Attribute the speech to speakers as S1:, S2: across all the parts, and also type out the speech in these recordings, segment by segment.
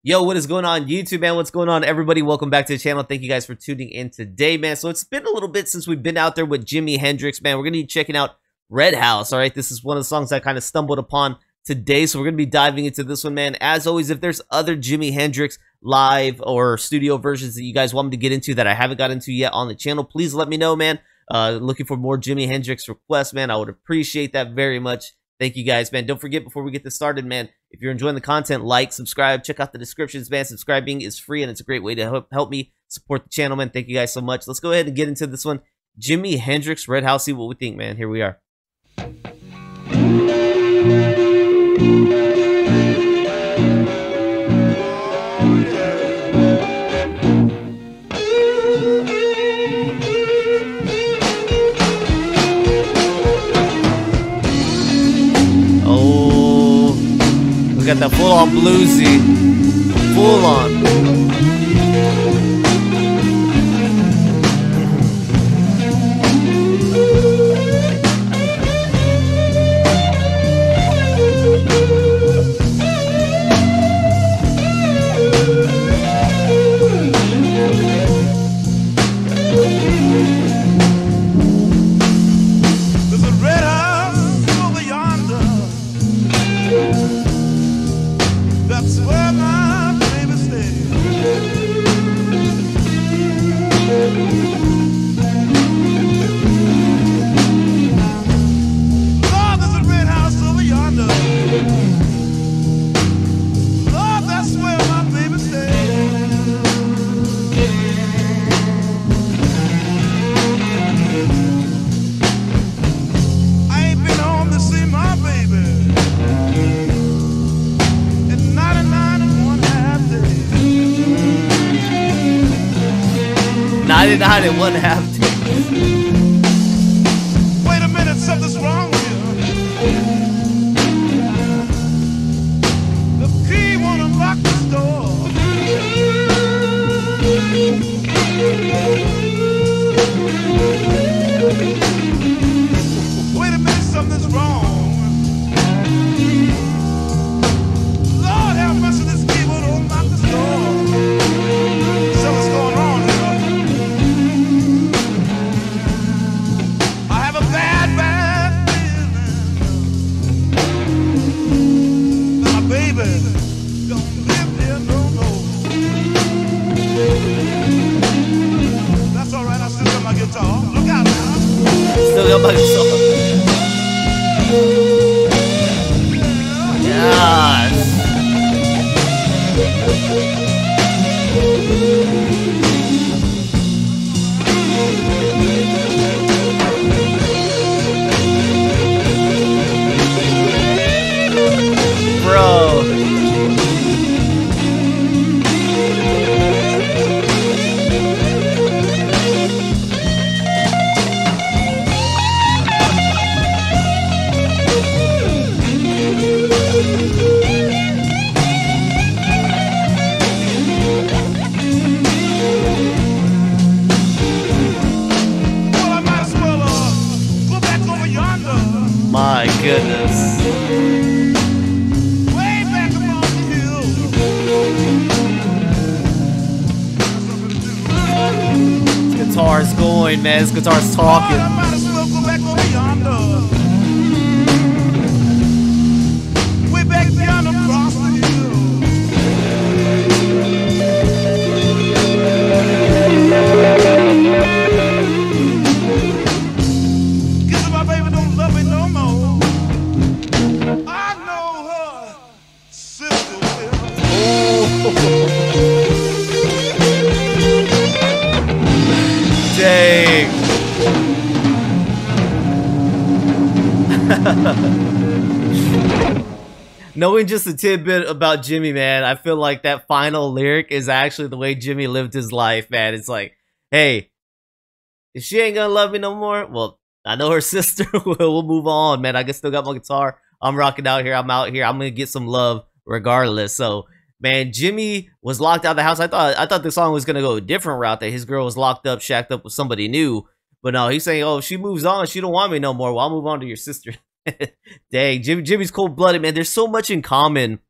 S1: Yo, what is going on YouTube, man? What's going on, everybody? Welcome back to the channel. Thank you guys for tuning in today, man. So it's been a little bit since we've been out there with JIMI HENDRIX, man. We're going to be checking out Red House, all right? This is one of the songs I kind of stumbled upon today, so we're going to be diving into this one, man. As always, if there's other JIMI HENDRIX live or studio versions that you guys want me to get into that I haven't got into yet on the channel, please let me know, man. Looking for more JIMI HENDRIX requests, man. I would appreciate that very much. Thank you guys, man. Don't forget, before we get this started, man, if you're enjoying the content, like, subscribe, check out the descriptions, man. Subscribing is free, and it's a great way to help me support the channel, man. Thank you guys so much. Let's go ahead and get into this one. JIMI HENDRIX, Red House, see what we think, man. Here we are. We got that full-on bluesy, full-on.
S2: That's where my baby stays. Lord, there's a red house over yonder. Lord, that's where my baby stays. I ain't been home to see my baby.
S1: 99 and 1/2 days.
S2: Wait a minute, something's wrong here. The key won't unlock this door. Wait a minute, something's wrong. Lord have mercy, this key won't unlock this door. Something's going on here. That's all right, I still got my guitar. Look out now.
S1: Still got my guitar. Yes. Bro. My goodness.
S2: Way back upon the hill.
S1: This guitar's going, man. This guitar's talking.
S2: I might as well go back over yonder. Way back yonder across the hill. Guess my baby don't love me no more. I know her sister will.
S1: Dang. Knowing just a tidbit about JIMI, man, I feel like that final lyric is actually the way JIMI lived his life, man. It's like, hey, if she ain't gonna love me no more, well, I know her sister will move on, man. I can still got my guitar. I'm rocking out here. I'm out here. I'm gonna get some love regardless. So, man, JIMI was locked out of the house. I thought the song was gonna go a different route, that his girl was locked up, shacked up with somebody new. But no, he's saying, oh, if she moves on, she don't want me no more. Well, I'll move on to your sister. Dang, JIMI's cold-blooded, man. There's so much in common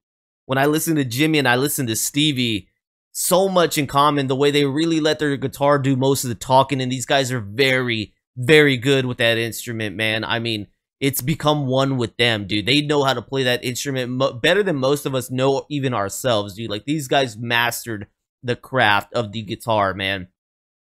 S1: when I listen to Jimmy and I listen to Stevie, so much in common. The way they really let their guitar do most of the talking, and these guys are very, very good with that instrument, man. I mean, it's become one with them, dude. They know how to play that instrument better than most of us know, even ourselves, dude. Like, these guys mastered the craft of the guitar, man.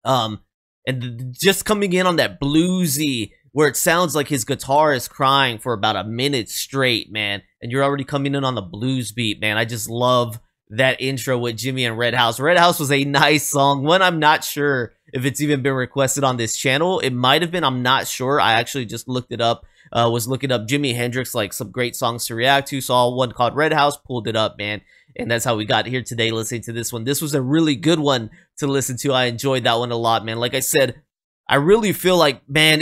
S1: And just coming in on that bluesy, where it sounds like his guitar is crying for about a minute straight, man. And you're already coming in on the blues beat, man. I just love that intro with Jimmy and Red House. Red House was a nice song. One, I'm not sure if it's even been requested on this channel. It might have been. I'm not sure. I actually just looked it up. Was looking up Jimi Hendrix, like some great songs to react to. Saw one called Red House, pulled it up, man. And that's how we got here today listening to this one. This was a really good one to listen to. I enjoyed that one a lot, man. Like I said, I really feel like, man,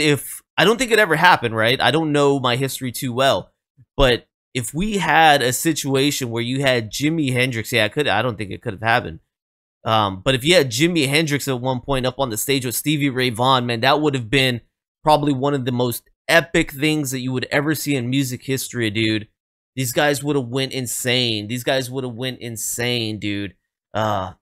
S1: I don't think it ever happened, right? I don't know my history too well. But if we had a situation where you had Jimi Hendrix, yeah, I don't think it could have happened. But if you had Jimi Hendrix at one point up on the stage with Stevie Ray Vaughan, man, that would have been probably one of the most epic things that you would ever see in music history, dude. These guys would have went insane. These guys would have went insane, dude. I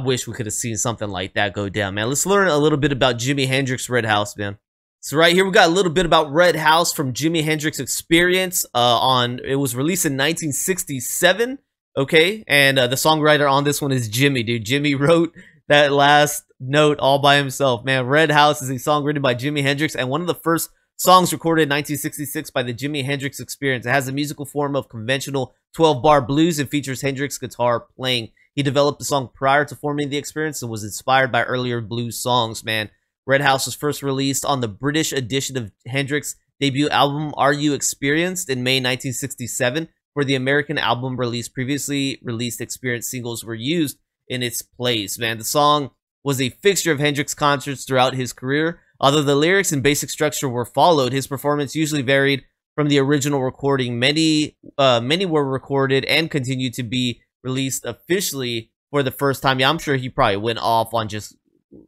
S1: wish we could have seen something like that go down, man. Let's learn a little bit about Jimi Hendrix Red House, man. So right here we got a little bit about Red House from Jimi Hendrix Experience. It was released in 1967, okay? And the songwriter on this one is Jimmy, dude. Jimmy wrote that last note all by himself, man. Red House is a song written by Jimi Hendrix and one of the first songs recorded in 1966 by the Jimi Hendrix Experience. It has a musical form of conventional 12-bar blues and features Hendrix guitar playing. He developed the song prior to forming the Experience and was inspired by earlier blues songs, man. Red House was first released on the British edition of Hendrix's debut album, Are You Experienced, in May 1967. For the American album release, previously released Experience singles were used in its place, man. The song was a fixture of Hendrix concerts throughout his career. Although the lyrics and basic structure were followed, his performance usually varied from the original recording. Many were recorded and continued to be released officially for the first time. Yeah, I'm sure he probably went off on just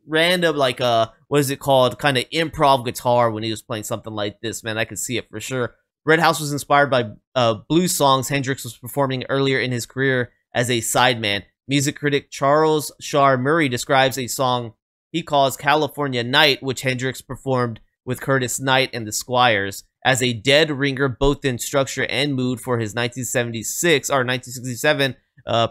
S1: random, like, what is it called, kind of improv guitar when he was playing something like this, man. I could see it for sure. Red House was inspired by blues songs Hendrix was performing earlier in his career as a sideman. Music critic Charles Shaar Murray describes a song he calls California Night, which Hendrix performed with Curtis Knight and the Squires, as a dead ringer both in structure and mood for his 1967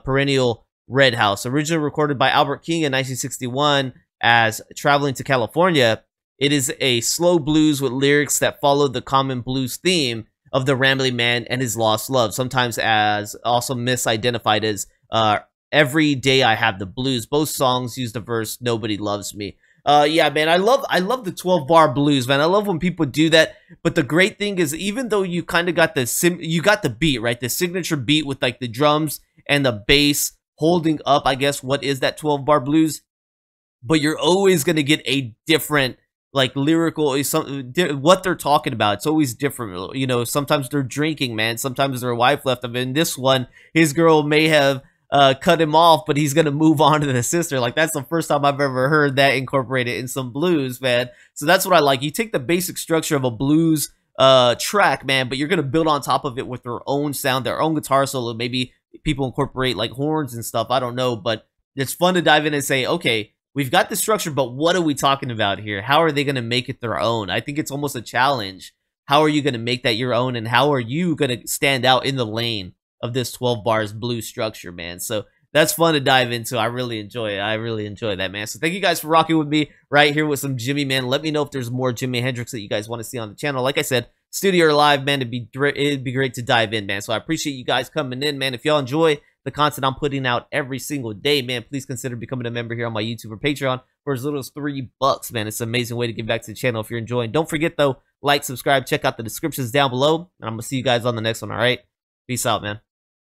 S1: perennial Red House. Originally recorded by Albert King in 1961 as Traveling to California, it is a slow blues with lyrics that follow the common blues theme of the rambling man and his lost love, sometimes as also misidentified as Every Day I Have the Blues. Both songs use the verse Nobody Loves Me. Yeah, man, I love the 12-bar blues, man. I love when people do that. But the great thing is, even though you kind of got the beat, right? The signature beat with like the drums and the bass holding up, I guess, what is that 12-bar blues? But you're always going to get a different, like, lyrical, what they're talking about. It's always different. You know, sometimes they're drinking, man. Sometimes their wife left him. In this one, his girl may have cut him off, but he's gonna move on to the sister. Like, that's the first time I've ever heard that incorporated in some blues, man. So that's what I like. You take the basic structure of a blues track, man, but you're gonna build on top of it with their own sound, their own guitar solo. Maybe people incorporate like horns and stuff, I don't know, but it's fun to dive in and say, okay, we've got the structure, but what are we talking about here? How are they gonna make it their own? I think it's almost a challenge. How are you gonna make that your own, and how are you gonna stand out in the lane of this 12 bars blues structure, man? So that's fun to dive into. I really enjoy it. I really enjoy that, man. So thank you guys for rocking with me right here with some Jimmy, man. Let me know if there's more Jimi Hendrix that you guys want to see on the channel. Like I said, studio or live, man, it'd be great to dive in, man. So I appreciate you guys coming in, man. If y'all enjoy the content I'm putting out every single day, man, please consider becoming a member here on my YouTube or Patreon for as little as $3, man. It's an amazing way to give back to the channel if you're enjoying. Don't forget, though, like, subscribe, check out the descriptions down below, and I'm going to see you guys on the next one, all right? Peace out, man.